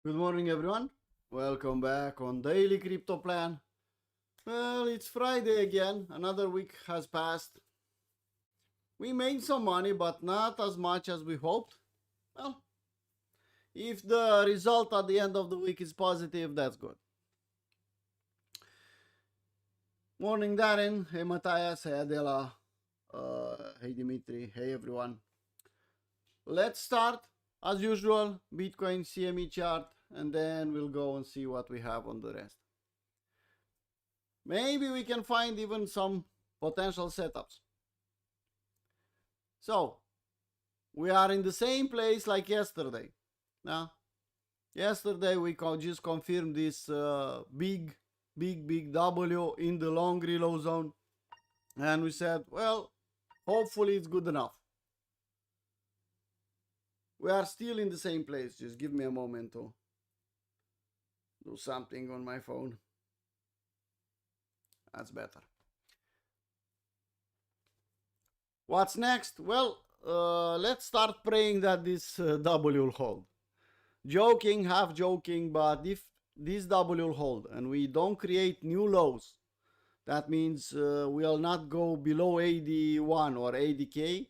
Good morning, everyone. Welcome back on Daily Crypto Plan. Well, it's Friday again. Another week has passed. We made some money, but not as much as we hoped. Well, if the result at the end of the week is positive, that's good. Morning, Darren. Hey, Matthias. Hey, Adela. Hey, Dimitri. Hey, everyone. Let's start, as usual, Bitcoin CME chart, and then we'll go and see what we have on the rest. Maybe we can find even some potential setups. So, we are in the same place like yesterday. Now, yesterday we just confirmed this big W in the long reload zone. And we said, well, hopefully it's good enough. We are still in the same place. Just give me a moment to do something on my phone. That's better. What's next? Well, let's start praying that this W will hold. Joking, half joking, but if this W will hold and we don't create new lows, that means we'll not go below 81 or 80k.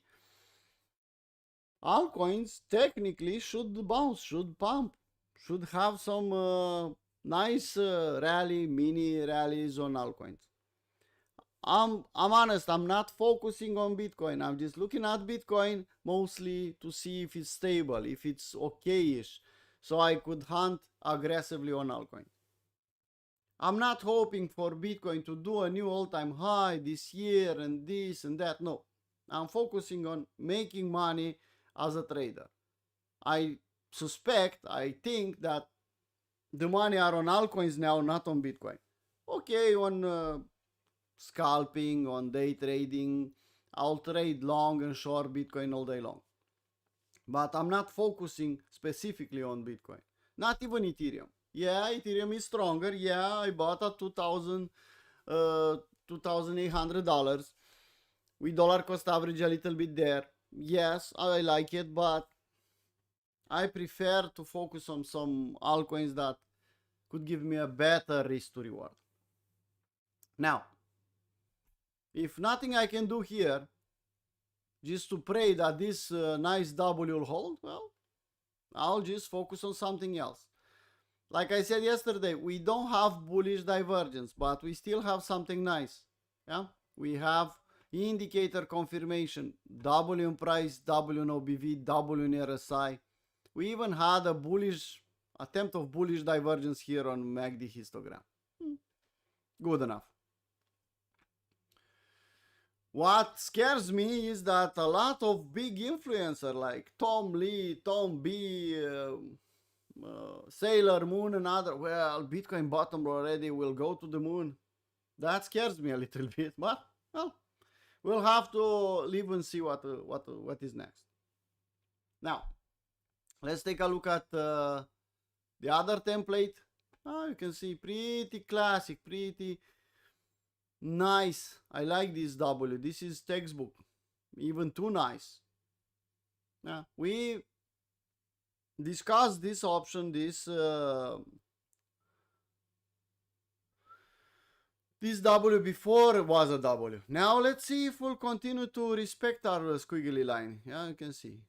Altcoins technically should bounce, should pump, should have some nice mini rallies on altcoins. I'm honest, I'm not focusing on Bitcoin. I'm just looking at Bitcoin mostly to see if it's stable, if it's okay-ish, so I could hunt aggressively on altcoin. I'm not hoping for Bitcoin to do a new all-time high this year and this and that. No, I'm focusing on making money as a trader. I think that the money are on altcoins now, not on Bitcoin. Okay, on scalping, on day trading, I'll trade long and short Bitcoin all day long. But I'm not focusing specifically on Bitcoin. Not even Ethereum. Yeah, Ethereum is stronger. Yeah, I bought at $2,800. With dollar cost average a little bit there. Yes, I like it, but I prefer to focus on some altcoins that could give me a better risk to reward. Now, if nothing I can do here, just to pray that this nice W will hold, well, I'll just focus on something else. Like I said yesterday, we don't have bullish divergence, but we still have something nice. Yeah, we have indicator confirmation, W in price, W in OBV, W in RSI. We even had a bullish attempt of bullish divergence here on MACD histogram. Good enough. What scares me is that a lot of big influencers like Tom Lee, Tom B, Sailor Moon and other, well, Bitcoin bottom already, will go to the moon. That scares me a little bit, but well, we'll have to live and see what is next. Now, let's take a look at the other template. You can see pretty classic, pretty nice. I like this W. This is textbook. Even too nice. Now, we discussed this option, this W before it was a W. Now let's see if we'll continue to respect our squiggly line. Yeah, you can see.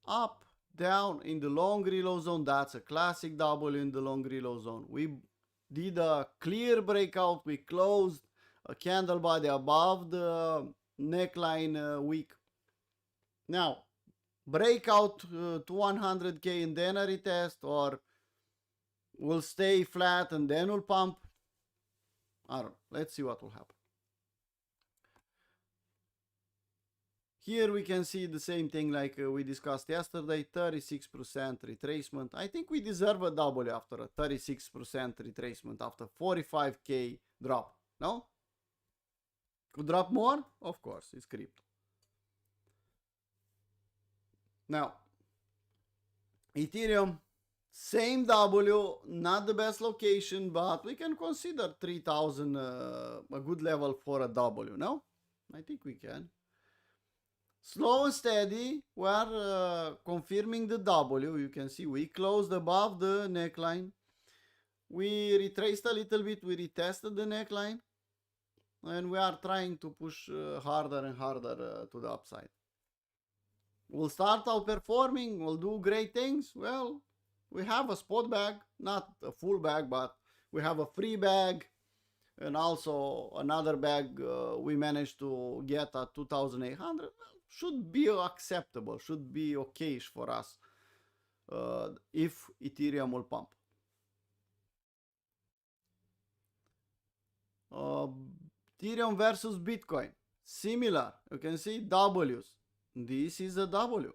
Up, down in the long reload zone. That's a classic W in the long reload zone. We did a clear breakout. We closed a candle body above the neckline wick. Now, breakout to 100k and then a retest, or we'll stay flat and then we'll pump. I don't know. Let's see what will happen. Here we can see the same thing like we discussed yesterday, 36% retracement. I think we deserve a W after a 36% retracement after 45k drop. No? Could drop more? Of course, it's crypto. Now, Ethereum, same W, not the best location, but we can consider 3,000 a good level for a W, no? I think we can. Slow and steady, we are confirming the W. You can see we closed above the neckline. We retraced a little bit, we retested the neckline, and we are trying to push harder and harder to the upside. We'll start outperforming, we'll do great things. Well, we have a spot bag, not a full bag, but we have a free bag, and also another bag we managed to get at 2,800. Should be acceptable, should be okayish for us if Ethereum will pump. Ethereum versus Bitcoin, similar. You can see W's. This is a W.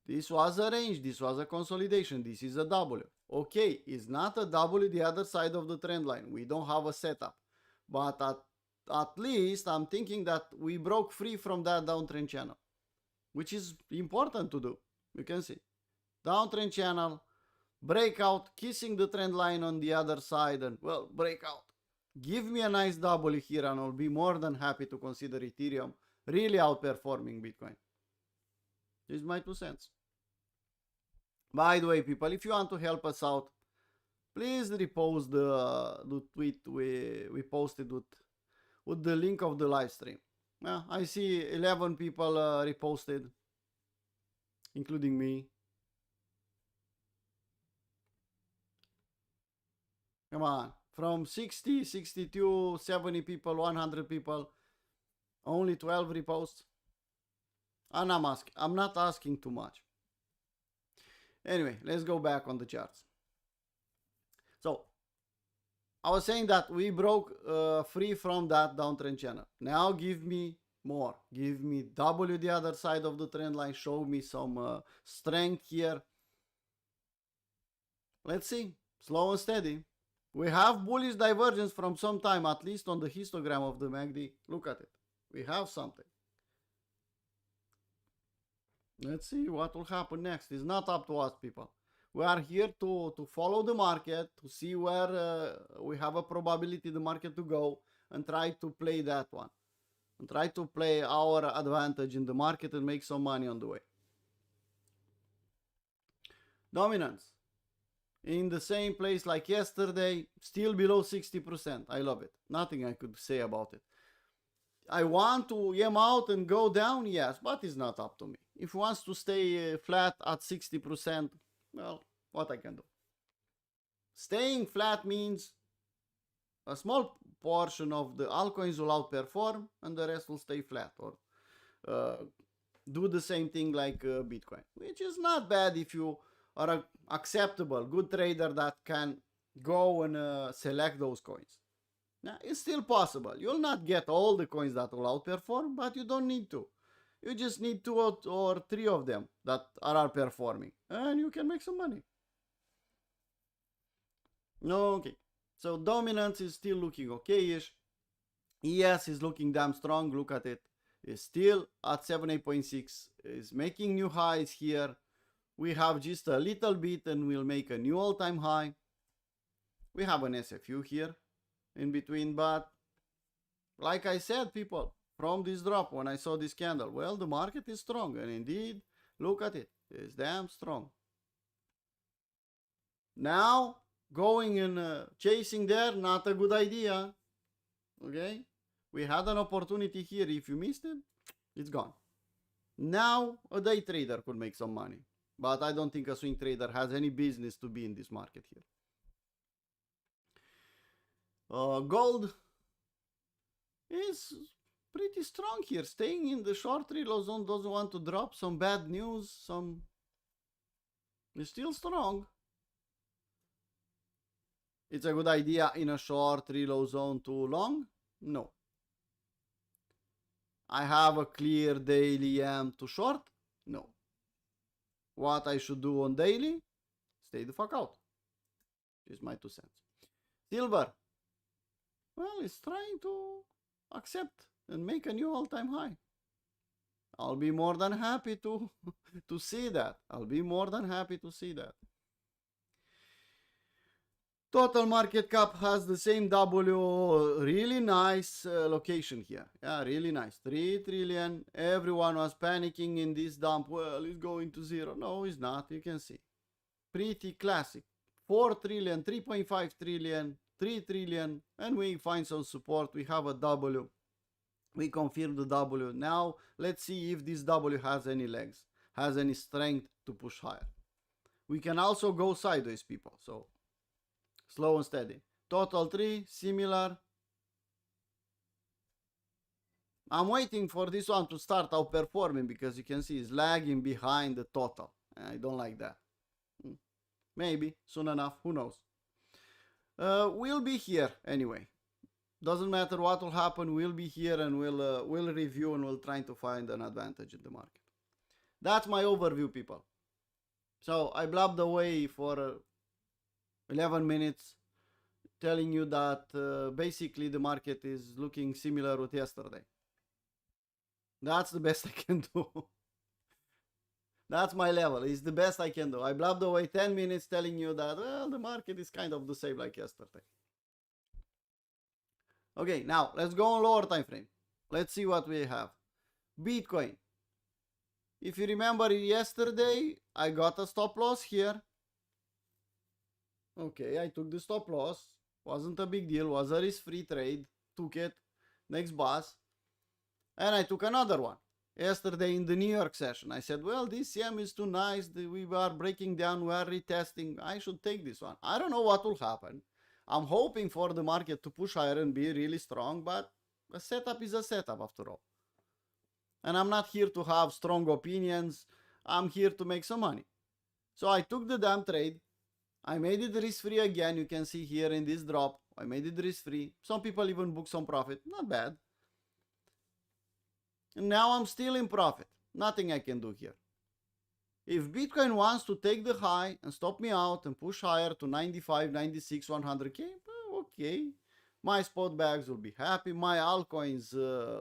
This was a range, this was a consolidation, this is a W. Okay, it's not a W the other side of the trend line. We don't have a setup. But at least I'm thinking that we broke free from that downtrend channel, which is important to do. You can see downtrend channel, breakout, kissing the trend line on the other side, and well, breakout. Give me a nice W here and I'll be more than happy to consider Ethereum really outperforming Bitcoin. This is my 2 cents. By the way, people, if you want to help us out, please repost the tweet we posted with the link of the live stream. I see 11 people reposted, including me. Come on, from 60, 62, 70 people, 100 people, only 12 reposts. And I'm not asking too much. Anyway, let's go back on the charts. So, I was saying that we broke free from that downtrend channel. Now give me more. Give me W the other side of the trend line. Show me some strength here. Let's see. Slow and steady. We have bullish divergence from some time, at least on the histogram of the MACD. Look at it. We have something. Let's see what will happen next. It's not up to us, people. We are here to follow the market, to see where we have a probability the market to go, and try to play that one. And try to play our advantage in the market and make some money on the way. Dominance. In the same place like yesterday, still below 60%. I love it. Nothing I could say about it. I want to yam out and go down, yes, but it's not up to me. If it wants to stay flat at 60%, well, what I can do. Staying flat means a small portion of the altcoins will outperform and the rest will stay flat, or do the same thing like Bitcoin, which is not bad if you are an acceptable, good trader that can go and select those coins. Now, it's still possible. You'll not get all the coins that will outperform, but you don't need to. You just need 2 or 3 of them that are outperforming, and you can make some money. Okay, so dominance is still looking okay-ish. ES is looking damn strong. Look at it. It's still at 78.6. It's making new highs here. We have just a little bit and we'll make a new all-time high. We have an SFU here in between, but like I said, people, from this drop, when I saw this candle, well, the market is strong, and indeed, look at it, it's damn strong. Now, going and chasing there, not a good idea. Okay, we had an opportunity here. If you missed it, it's gone. Now, a day trader could make some money, but I don't think a swing trader has any business to be in this market here. Gold is pretty strong here, staying in the short reload zone, doesn't want to drop. Some bad news, it's still strong. It's a good idea in a short reload zone too long? No. I have a clear daily AM to short? No. What I should do on daily? Stay the fuck out. Is my 2 cents. Silver. Well, it's trying to accept and make a new all-time high. I'll be more than happy to see that. I'll be more than happy to see that. Total market cap has the same W, really nice location here. Yeah, really nice. 3 trillion. Everyone was panicking in this dump. Well, it's going to zero. No, it's not. You can see. Pretty classic. 4 trillion, 3.5 trillion, 3 trillion, and we find some support. We have a W. We confirm the W. Now, let's see if this W has any legs, has any strength to push higher. We can also go sideways, people. So, slow and steady. Total 3, similar. I'm waiting for this one to start outperforming because you can see it's lagging behind the total. I don't like that. Maybe soon enough, who knows. We'll be here anyway. Doesn't matter what will happen, we'll be here and we'll review and we'll try to find an advantage in the market. That's my overview, people. So I blabbed away for 11 minutes telling you that basically the market is looking similar with yesterday. That's the best I can do. That's my level. It's the best I can do. I blabbed away 10 minutes telling you that, well, the market is kind of the same like yesterday. Okay, now let's go on lower time frame. Let's see what we have. Bitcoin. If you remember yesterday, I got a stop loss here. Okay, I took the stop loss. Wasn't a big deal. Was a risk-free trade. Took it. Next boss. And I took another one. Yesterday in the New York session, I said, well, this CM is too nice. We are breaking down. We are retesting. I should take this one. I don't know what will happen. I'm hoping for the market to push higher and be really strong, but a setup is a setup after all. And I'm not here to have strong opinions. I'm here to make some money. So I took the damn trade. I made it risk-free again. You can see here in this drop. I made it risk-free. Some people even booked some profit. Not bad. And now I'm still in profit. Nothing I can do here. If Bitcoin wants to take the high and stop me out and push higher to 95, 96, 100k, okay. My spot bags will be happy. My altcoins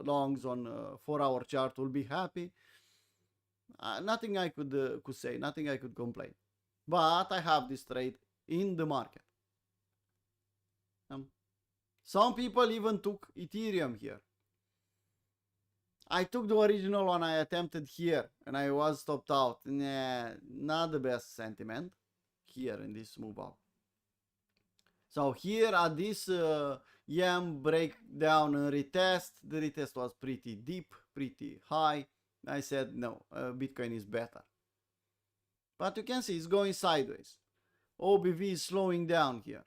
longs on 4-hour chart will be happy. Nothing I could say. Nothing I could complain. But I have this trade in the market. Some people even took Ethereum here. I took the original one I attempted here and I was stopped out. Nah, not the best sentiment here in this move up. So here at this YAM breakdown and retest, the retest was pretty deep, pretty high. I said no, Bitcoin is better. But you can see it's going sideways. OBV is slowing down here.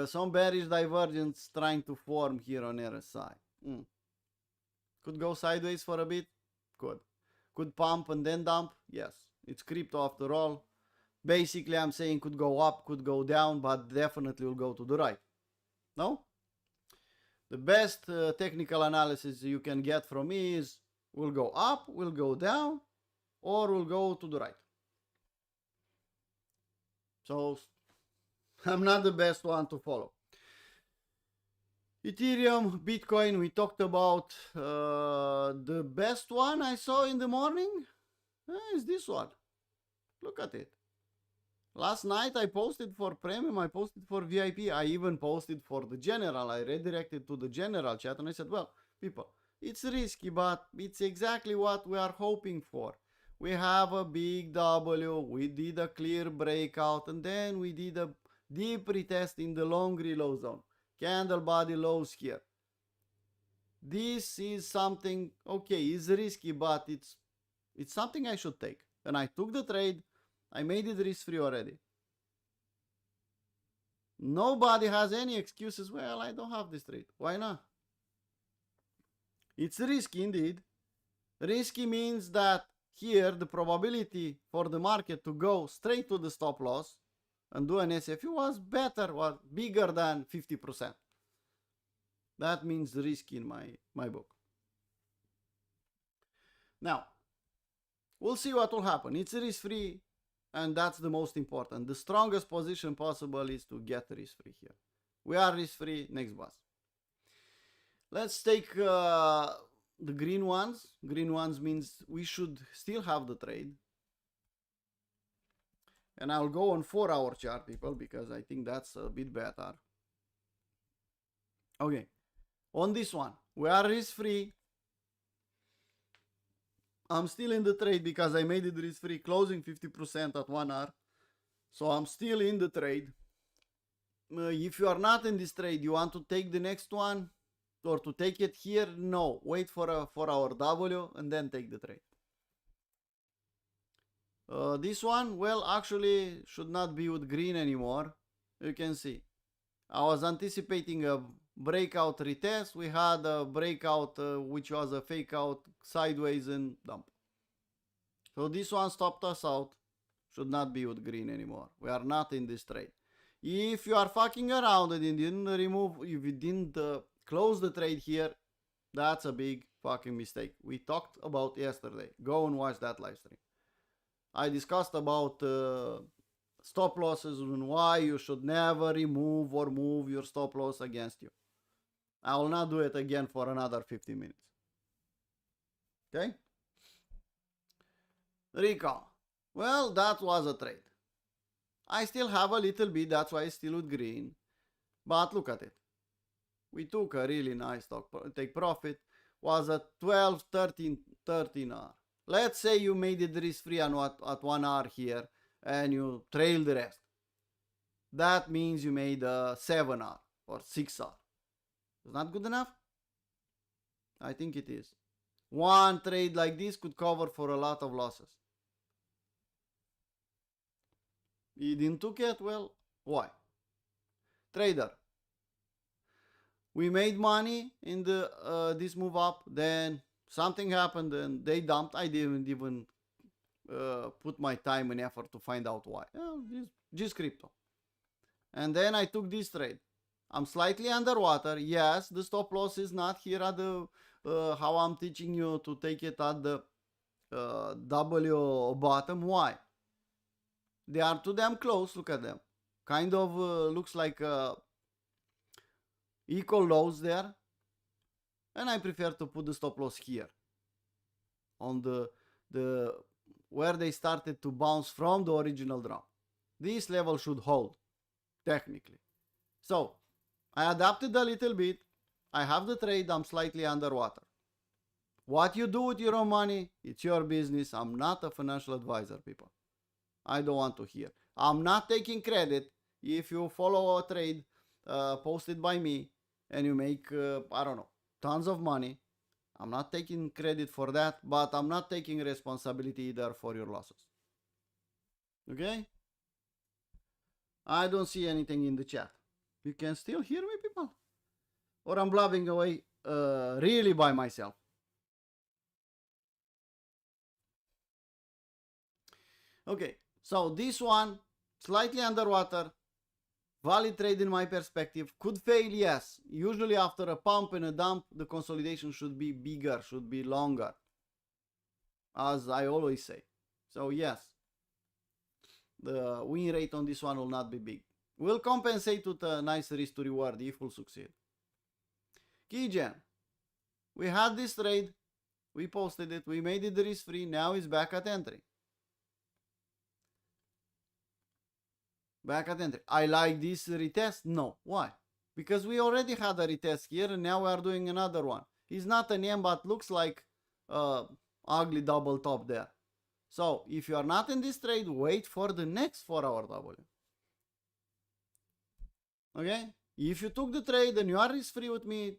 Some bearish divergence trying to form here on RSI. Could go sideways for a bit? Could pump and then dump? Yes. It's crypto after all. Basically, I'm saying could go up, could go down, but definitely will go to the right. No? The best technical analysis you can get from me is will go up, will go down, or will go to the right. So, I'm not the best one to follow. Ethereum, Bitcoin, we talked about. The best one I saw in the morning is this one. Look at it. Last night I posted for premium, I posted for VIP, I even posted for the general. I redirected to the general chat and I said, well, people, it's risky, but it's exactly what we are hoping for. We have a big W, we did a clear breakout, and then we did a deep retest in the long relow zone. Candle body lows here. This is something, okay, it's risky, but it's something I should take. And I took the trade. I made it risk-free already. Nobody has any excuses. Well, I don't have this trade. Why not? It's risky indeed. Risky means that here the probability for the market to go straight to the stop loss and do an SFU was better, was bigger than 50%. That means risky in my book. Now, we'll see what will happen. It's risk-free, and that's the most important. The strongest position possible is to get risk-free here. We are risk-free, next boss. Let's take the green ones. Green ones means we should still have the trade. And I'll go on 4-hour chart, people, because I think that's a bit better. Okay, on this one, we are risk-free. I'm still in the trade because I made it risk-free, closing 50% at 1 hour. So I'm still in the trade. If you are not in this trade, you want to take the next one or to take it here? No, wait for a 4-hour W and then take the trade. This one, well, actually should not be with green anymore. You can see. I was anticipating a breakout retest. We had a breakout which was a fake out sideways and dump. So this one stopped us out. Should not be with green anymore. We are not in this trade. If you are fucking around and you didn't remove, if you didn't close the trade here, that's a big fucking mistake. We talked about yesterday. Go and watch that live stream. I discussed about stop losses and why you should never remove or move your stop loss against you. I will not do it again for another 15 minutes. Okay? Recall. Well, that was a trade. I still have a little bit, that's why it's still with green. But look at it. We took a really nice take profit. Was a 12, 13 hour. Let's say you made it risk-free at 1 hour here and you trailed the rest. That means you made a 7 hour or 6 hour. Is that good enough? I think it is. One trade like this could cover for a lot of losses. You didn't took it? Well, why? Trader. We made money in the this move up, then something happened and they dumped. I didn't even put my time and effort to find out why. Just crypto. And then I took this trade. I'm slightly underwater. Yes, the stop loss is not here at the how I'm teaching you to take it at the W bottom. Why? They are too damn close. Look at them. Kind of looks like equal lows there. And I prefer to put the stop loss here. On the where they started to bounce from the original drop. This level should hold. Technically. So, I adapted a little bit. I have the trade. I'm slightly underwater. What you do with your own money, it's your business. I'm not a financial advisor, people. I don't want to hear. I'm not taking credit if you follow a trade posted by me and you make, I don't know, tons of money. I'm not taking credit for that, but I'm not taking responsibility either for your losses. Okay? I don't see anything in the chat. You can still hear me, people? Or I'm blabbing away really by myself. Okay, so this one, slightly underwater, valid trade in my perspective, could fail, yes. Usually after a pump and a dump, the consolidation should be bigger, should be longer, as I always say. So yes, the win rate on this one will not be big. We'll compensate with a nice risk to reward if we'll succeed. Keygen, we had this trade, we posted it, we made it risk free, now it's back at entry. Back at entry. I like this retest? No. Why? Because we already had a retest here and now we are doing another one. It's not an M, but looks like ugly double top there. So if you are not in this trade, wait for the next 4-hour W. Okay? If you took the trade and you are risk free with me,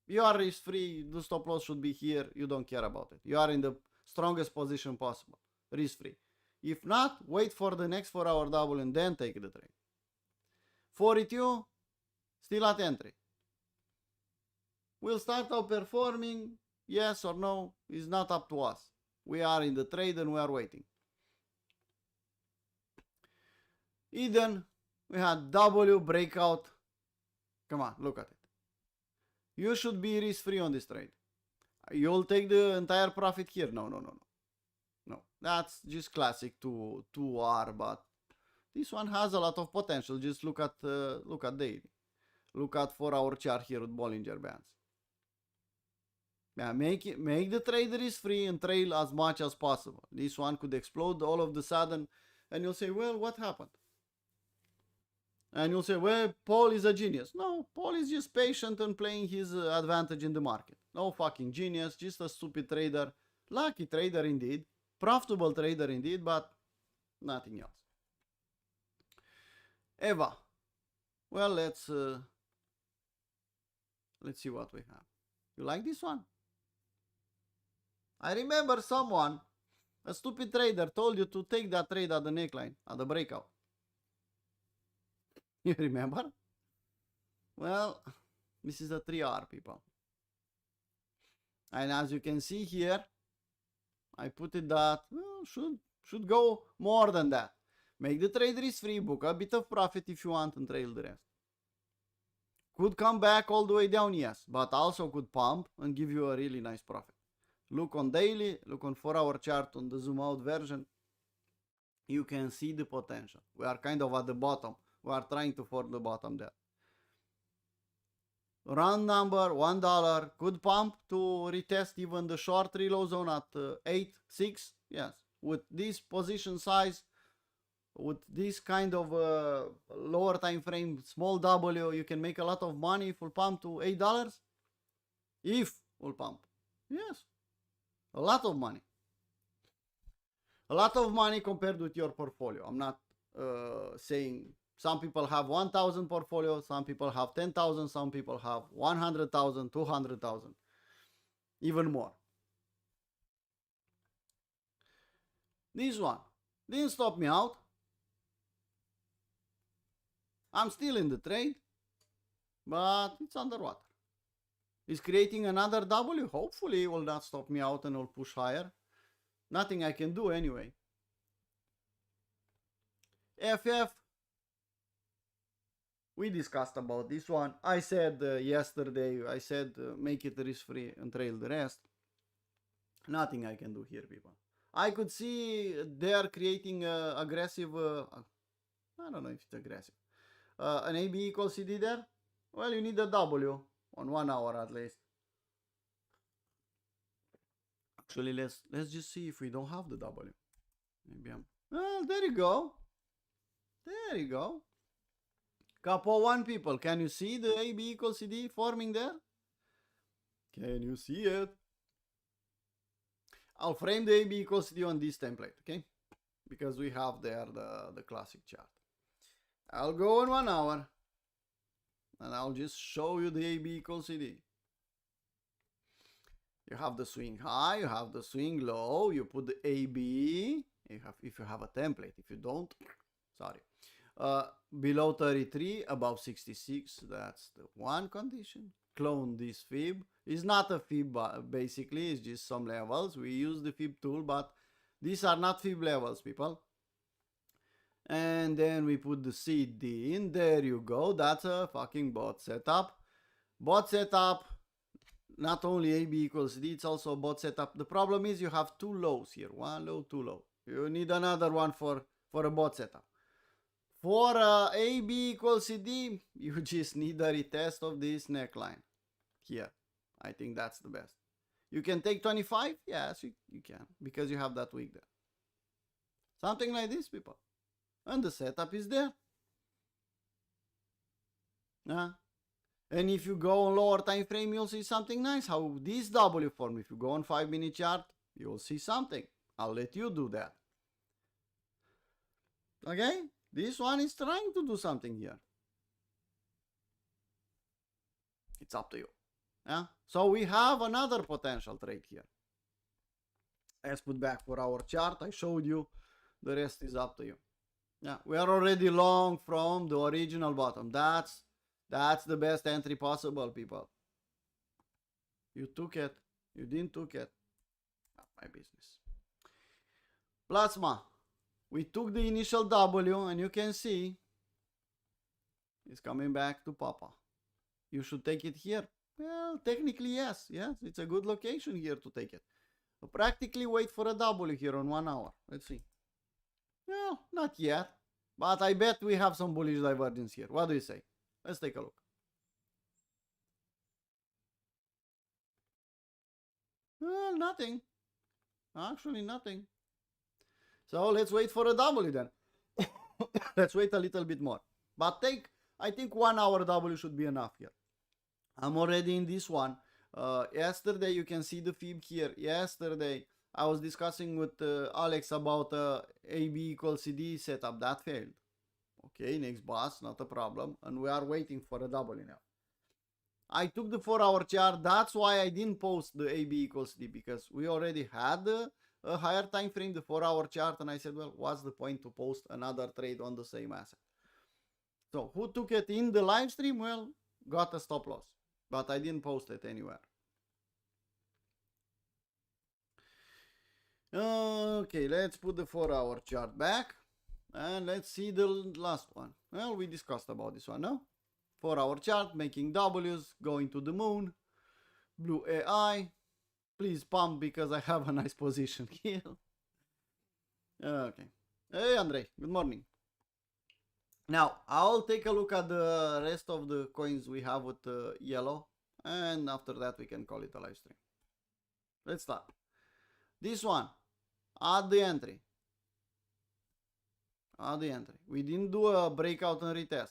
you are risk free. The stop loss should be here. You don't care about it. You are in the strongest position possible. Risk free. If not, wait for the next 4-hour double and then take the trade. 42, still at entry. We'll start outperforming, yes or no, is not up to us. We are in the trade and we are waiting. Eden, we had W breakout. Come on, look at it. You should be risk free on this trade. You'll take the entire profit here. No. No, that's just classic 2R, but this one has a lot of potential. Just look at daily. Look at 4-hour chart here with Bollinger Bands. Yeah, make the trade risk free and trail as much as possible. This one could explode all of the sudden. And you'll say, well, what happened? And you'll say, well, Paul is a genius. No, Paul is just patient and playing his advantage in the market. No fucking genius, just a stupid trader. Lucky trader indeed. Profitable trader indeed, but nothing else. Eva. Well, let's see what we have. You like this one? I remember someone, a stupid trader, told you to take that trade at the neckline, at the breakout. You remember? Well, this is a 3R, people. And as you can see here, I put it that should go more than that. Make the trade risk free, book a bit of profit if you want, and trail the rest. Could come back all the way down, yes, but also could pump and give you a really nice profit. Look on daily, look on 4-hour chart on the zoom out version. You can see the potential. We are kind of at the bottom. We are trying to form the bottom there. Round number, $1. Could pump to retest even the short reload zone at 8.6. Yes, with this position size, with this kind of lower time frame, small W, you can make a lot of money if we'll pump to $8. If we'll pump. Yes, a lot of money. A lot of money compared with your portfolio. I'm not saying some people have 1,000 portfolio, some people have 10,000, some people have 100,000, 200,000, even more. This one didn't stop me out. I'm still in the trade, but it's underwater. It's creating another W. Hopefully it will not stop me out and will push higher. Nothing I can do anyway. FF. We discussed about this one. I said yesterday, I said make it risk free and trail the rest. Nothing I can do here, people. I could see they are creating aggressive, I don't know if it's aggressive. An AB equals CD there. Well, you need a W on 1 hour at least. Actually, let's just see if we don't have the W. Maybe I'm. Well, there you go. There you go. Capo 1, people. Can you see the AB equals CD forming there? Can you see it? I'll frame the AB equals CD on this template, okay? Because we have there the classic chart. I'll go in 1 hour. And I'll just show you the AB equals CD. You have the swing high, you have the swing low, you put the AB, if you have a template. If you don't, sorry. Below 33, above 66, that's the one condition. Clone this fib. It's not a fib, basically, it's just some levels. We use the fib tool, but these are not fib levels, people. And then we put the CD in. There you go. That's a fucking bot setup. Bot setup. Not only AB equals CD, it's also a bot setup. The problem is you have two lows here. One low, two low. You need another one for a bot setup. For AB equals CD, you just need a retest of this neckline. Here. I think that's the best. You can take 25? Yes, you can. Because you have that wick there. Something like this, people. And the setup is there. And if you go on lower time frame, you'll see something nice. How this W form. If you go on 5-minute chart, you'll see something. I'll let you do that. Okay? This one is trying to do something here. It's up to you. So we have another potential trade here. Let's put back for our chart. I showed you. The rest is up to you. We are already long from the original bottom. That's the best entry possible, people. You took it. You didn't took it. Not my business. Plasma. We took the initial W and you can see it's coming back to Papa. You should take it here. Well, technically, yes. Yes, it's a good location here to take it. But practically wait for a W here on 1 hour. Let's see. Well, not yet. But I bet we have some bullish divergence here. What do you say? Let's take a look. Well, nothing. Actually, nothing. So let's wait for a W then. Let's wait a little bit more. But I think 1 hour W should be enough here. I'm already in this one. Yesterday, you can see the fib here. Yesterday, I was discussing with Alex about AB equals CD setup. That failed. Okay, next boss, not a problem. And we are waiting for a W now. I took the 4-hour chart. That's why I didn't post the AB equals CD, because we already had a higher time frame, the 4-hour chart, and I said, well, what's the point to post another trade on the same asset? So who took it in the live stream? Well, got a stop loss, but I didn't post it anywhere. Okay, let's put the 4-hour chart back and let's see the last one. Well, we discussed about this one, no? 4-hour chart, making W's, going to the moon, blue AI. Please pump because I have a nice position here. Okay. Hey, Andrei, good morning. Now, I'll take a look at the rest of the coins we have with yellow, and after that we can call it a live stream. Let's start. This one, add the entry. Add the entry. We didn't do a breakout and retest.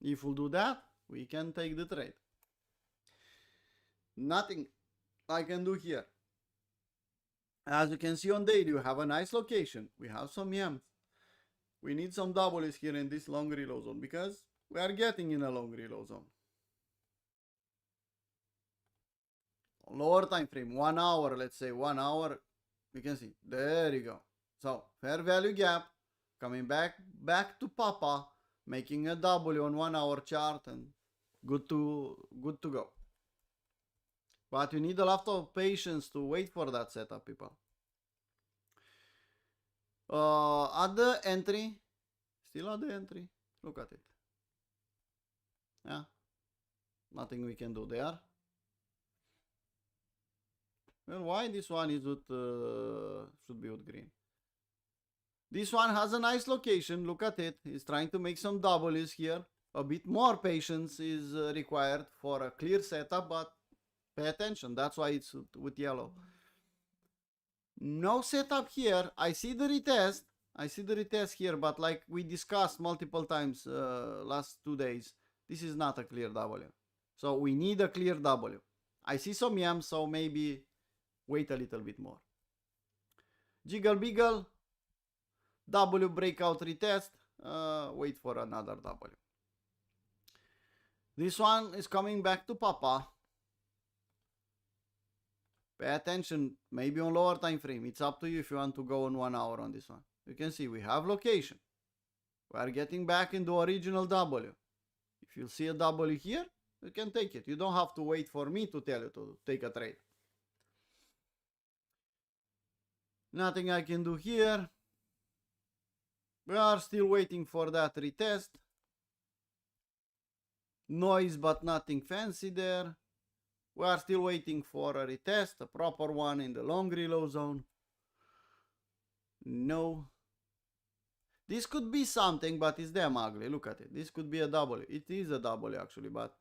If we'll do that, we can take the trade. Nothing I can do here. As you can see on daily, we have a nice location. We have some yams. We need some W's here in this long reload zone because we are getting in a long reload zone. Lower time frame, 1 hour, let's say 1 hour. You can see, there you go. So fair value gap, coming back to Papa, making a W on 1 hour chart, and good to go. But you need a lot of patience to wait for that setup, people. At the entry, still at the entry, look at it. Yeah, nothing we can do there. Well, why this one is with should be with green? This one has a nice location. Look at it. It's trying to make some W's here. A bit more patience is required for a clear setup, but pay attention. That's why it's with yellow. No setup here. I see the retest. I see the retest here, but like we discussed multiple times last 2 days, this is not a clear W. So we need a clear W. I see some yams, so maybe wait a little bit more. Jiggle Beagle, W breakout retest, wait for another W. This one is coming back to Papa. Pay attention, maybe on lower time frame. It's up to you if you want to go on 1 hour on this one. You can see we have location. We are getting back into original W. If you see a W here, you can take it. You don't have to wait for me to tell you to take a trade. Nothing I can do here. We are still waiting for that retest. Noise, but nothing fancy there. We are still waiting for a retest, a proper one in the long reload zone. No. This could be something, but it's damn ugly. Look at it. This could be a W. It is a W actually, but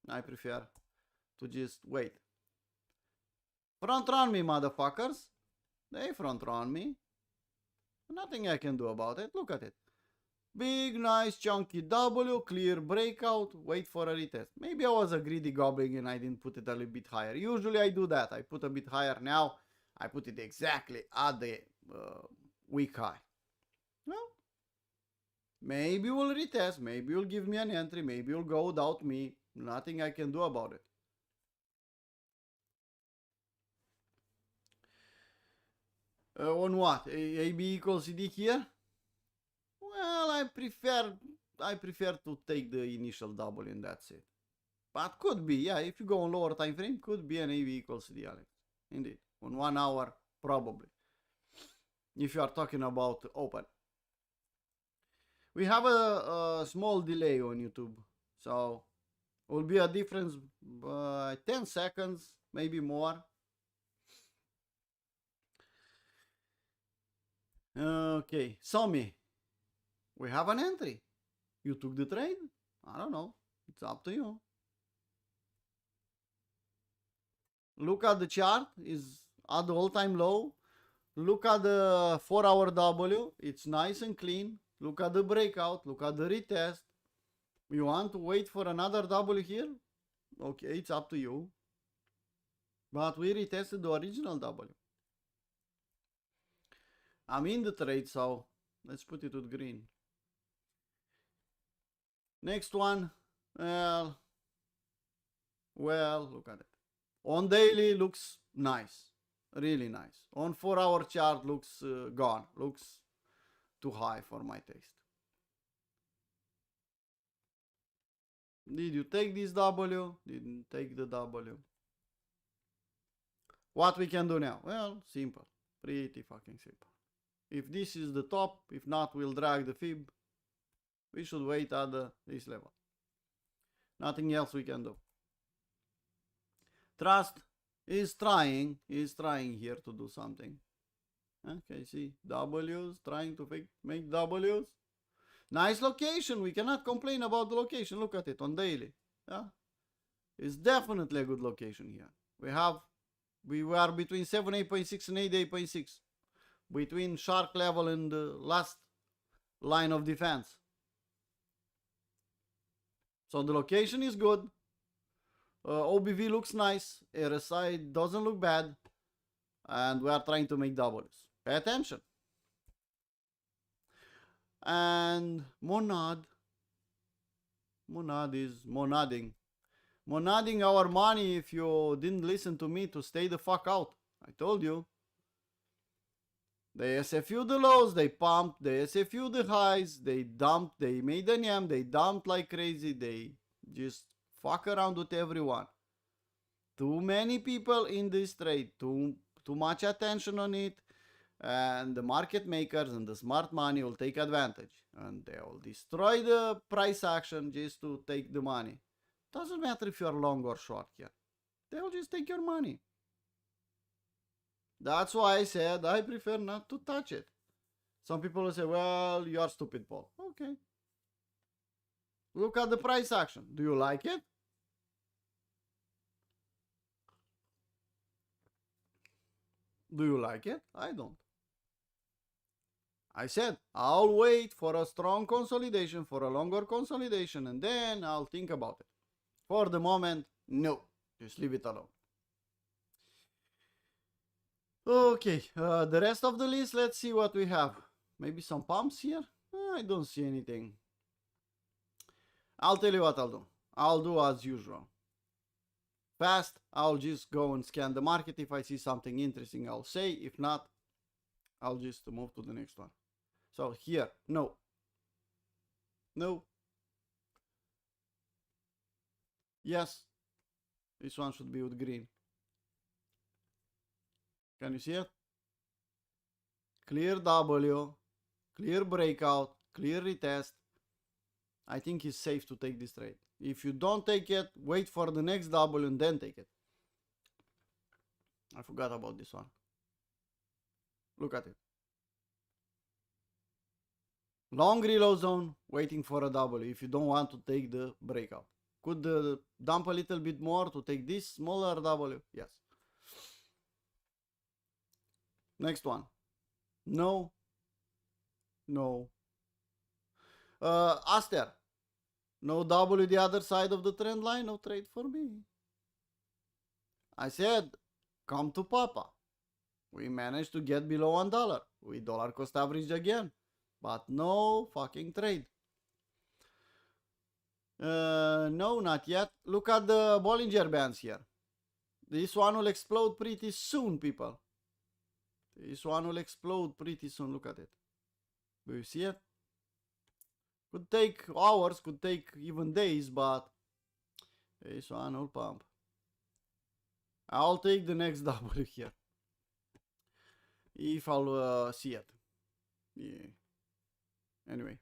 I prefer to just wait. Front run me, motherfuckers. They front run me. Nothing I can do about it. Look at it. Big, nice, chunky W, clear breakout, wait for a retest. Maybe I was a greedy goblin and I didn't put it a little bit higher. Usually I do that. I put a bit higher. Now I put it exactly at the week high. Well, maybe we'll retest. Maybe you'll give me an entry. Maybe you'll go without me. Nothing I can do about it. On what? AB equals CD here? Well, I prefer to take the initial W and that's it. But could be, yeah, if you go on lower time frame, could be an AB equals CD, Alex. Indeed. On 1 hour, probably. If you are talking about open. We have a small delay on YouTube. So, will be a difference by 10 seconds, maybe more. Okay, Somi. We have an entry. You took the trade? I don't know. It's up to you. Look at the chart. Is at the all-time low. Look at the 4-hour W. It's nice and clean. Look at the breakout. Look at the retest. You want to wait for another W here? Okay, it's up to you. But we retested the original W. I'm in the trade, so let's put it with green. Next one. Well, look at it. On daily looks nice. Really nice. On 4-hour chart looks gone. Looks too high for my taste. Did you take this W? Didn't take the W. What we can do now? Well, simple. Pretty fucking simple. If this is the top, if not, we'll drag the fib. We should wait at this level. Nothing else we can do. Trust is trying here to do something. Okay, see, W's, trying to make W's. Nice location, we cannot complain about the location. Look at it on daily. Yeah, it's definitely a good location here. We were between 78.6 and 88.6. Between shark level and the last line of defense. So the location is good. OBV looks nice. RSI doesn't look bad. And we are trying to make W's. Pay attention. And Monad is monading. Monading our money. If you didn't listen to me, to stay the fuck out. I told you. They SFU the lows, they pumped, they SFU the highs, they dumped, they made an M, they dumped like crazy, they just fuck around with everyone. Too many people in this trade, too much attention on it, and the market makers and the smart money will take advantage. And they will destroy the price action just to take the money. Doesn't matter if you're long or short here. They will just take your money. That's why I said I prefer not to touch it. Some people will say, well, you are stupid, Paul. Okay. Look at the price action. Do you like it? Do you like it? I don't. I said, I'll wait for a strong consolidation, for a longer consolidation, and then I'll think about it. For the moment, no. Just leave it alone. Okay, the rest of the list, let's see what we have. Maybe some pumps here? I don't see anything. I'll tell you what I'll do. I'll do as usual. Fast, I'll just go and scan the market. If I see something interesting, I'll say. If not, I'll just move to the next one. So here, no. No. Yes. This one should be with green. Can you see it? Clear W, clear breakout, clear retest. I think it's safe to take this trade. If you don't take it, wait for the next W and then take it. I forgot about this one. Look at it. Long reload zone, waiting for a W if you don't want to take the breakout. Could dump a little bit more to take this smaller W? Yes. Next one. No. No. Aster. No W the other side of the trend line. No trade for me. I said, come to Papa. We managed to get below $1. We dollar cost average again. But no fucking trade. No, not yet. Look at the Bollinger Bands here. This one will explode pretty soon, people. This one will explode pretty soon. Look at it. Do you see it? Could take hours, could take even days, but this one will pump. I'll take the next W here. If I'll see it. Yeah. Anyway.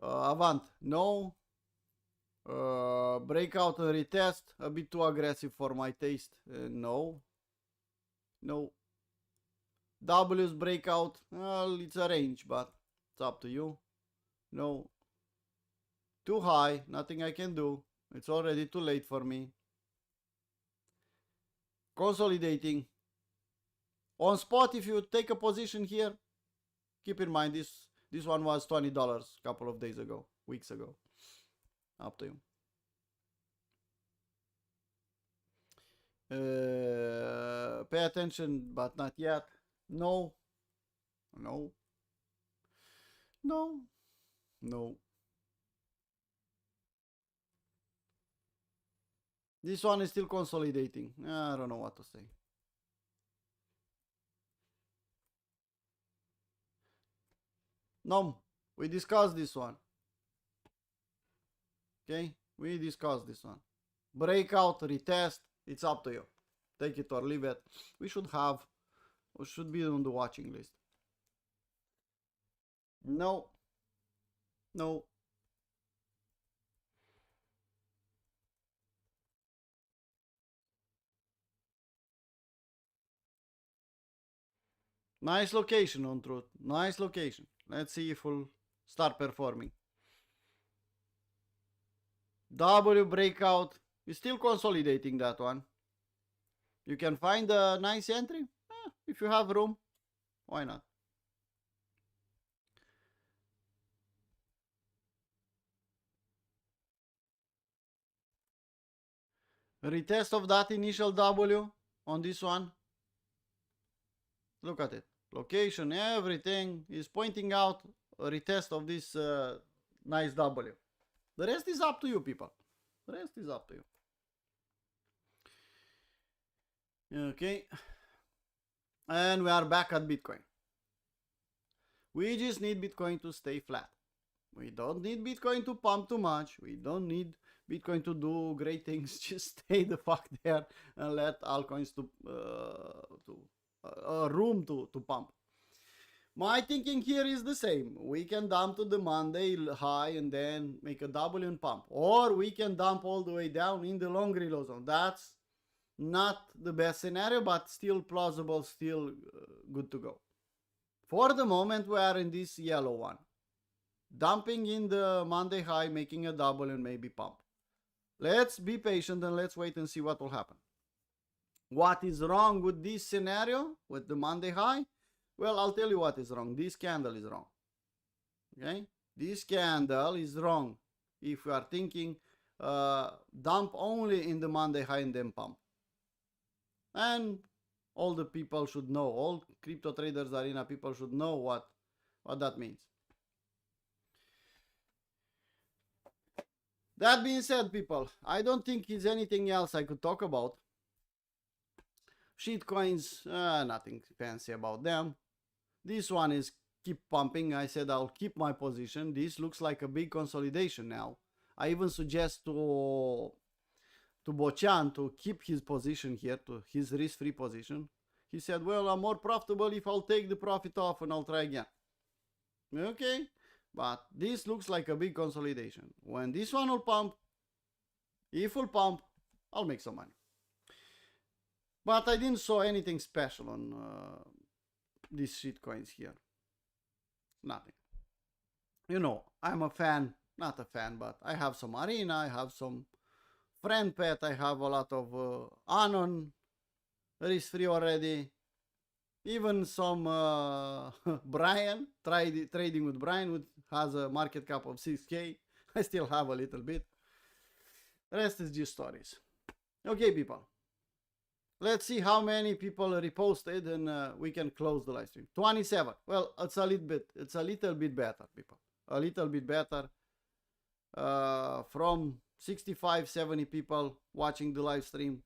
Avant. No. Breakout and retest. A bit too aggressive for my taste. No. No. W's breakout. Well, it's a range, but it's up to you. No. Too high. Nothing I can do. It's already too late for me. Consolidating. On spot, if you take a position here, keep in mind this one was $20 a couple of days ago, weeks ago. Up to you. Pay attention, but not yet. No. No. No. No. This one is still consolidating. I don't know what to say. No, we discussed this one. Okay, we discussed this one. Breakout, retest, it's up to you. Take it or leave it. We should be on the watching list. No. No. Nice location on truth. Nice location. Let's see if we'll start performing. W breakout. We're still consolidating that one. You can find a nice entry. If you have room, why not? Retest of that initial W on this one. Look at it. Location, everything is pointing out a retest of this nice W. The rest is up to you, people. The rest is up to you. Okay. And we are back at Bitcoin. We just need Bitcoin to stay flat. We don't need Bitcoin to pump too much. We don't need Bitcoin to do great things. Just stay the fuck there and let altcoins room to pump. My thinking here is the same. We can dump to the Monday high and then make a W and pump. Or we can dump all the way down in the long reload zone. That's not the best scenario, but still plausible, still good to go. For the moment, we are in this yellow one. Dumping in the Monday high, making a double and maybe pump. Let's be patient and let's wait and see what will happen. What is wrong with this scenario, with the Monday high? Well, I'll tell you what is wrong. This candle is wrong. Okay? This candle is wrong. If we are thinking dump only in the Monday high and then pump. And all the people should know, all crypto traders arena people should know what that means. That being said, people, I don't think there's anything else I could talk about. Shitcoins, nothing fancy about them. This one is keep pumping. I said I'll keep my position. This looks like a big consolidation now. I even suggest to Bochan to keep his position here, to his risk-free position. He said, well, I'm more profitable if I'll take the profit off and I'll try again. Okay, but this looks like a big consolidation. When this one will pump, if will pump, I'll make some money. But I didn't saw anything special on these shitcoins here. Nothing. You know, I'm a fan, not a fan, but I have some Arena, I have some Friend Pet, I have a lot of Anon, risk-free already. Even some Brian, trading with Brian, who has a market cap of 6K. I still have a little bit. The rest is just stories. Okay, people. Let's see how many people reposted and we can close the live stream. 27. Well, it's a little bit better, people. A little bit better. From 65, 70 people watching the live stream.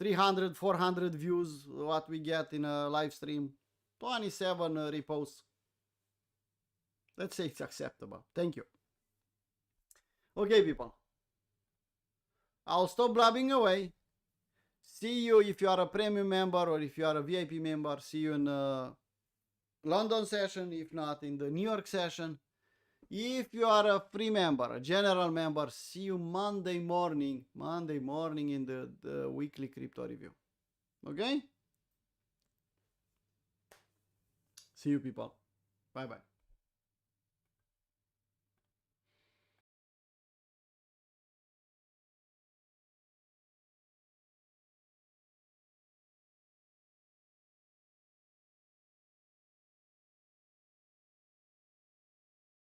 300, 400 views, what we get in a live stream. 27 reposts. Let's say it's acceptable. Thank you. Okay, people. I'll stop blabbing away. See you if you are a premium member or if you are a VIP member. See you in the London session, if not in the New York session. If you are a free member, a general member, see you Monday morning in the weekly crypto review. Okay? See you, people. Bye-bye.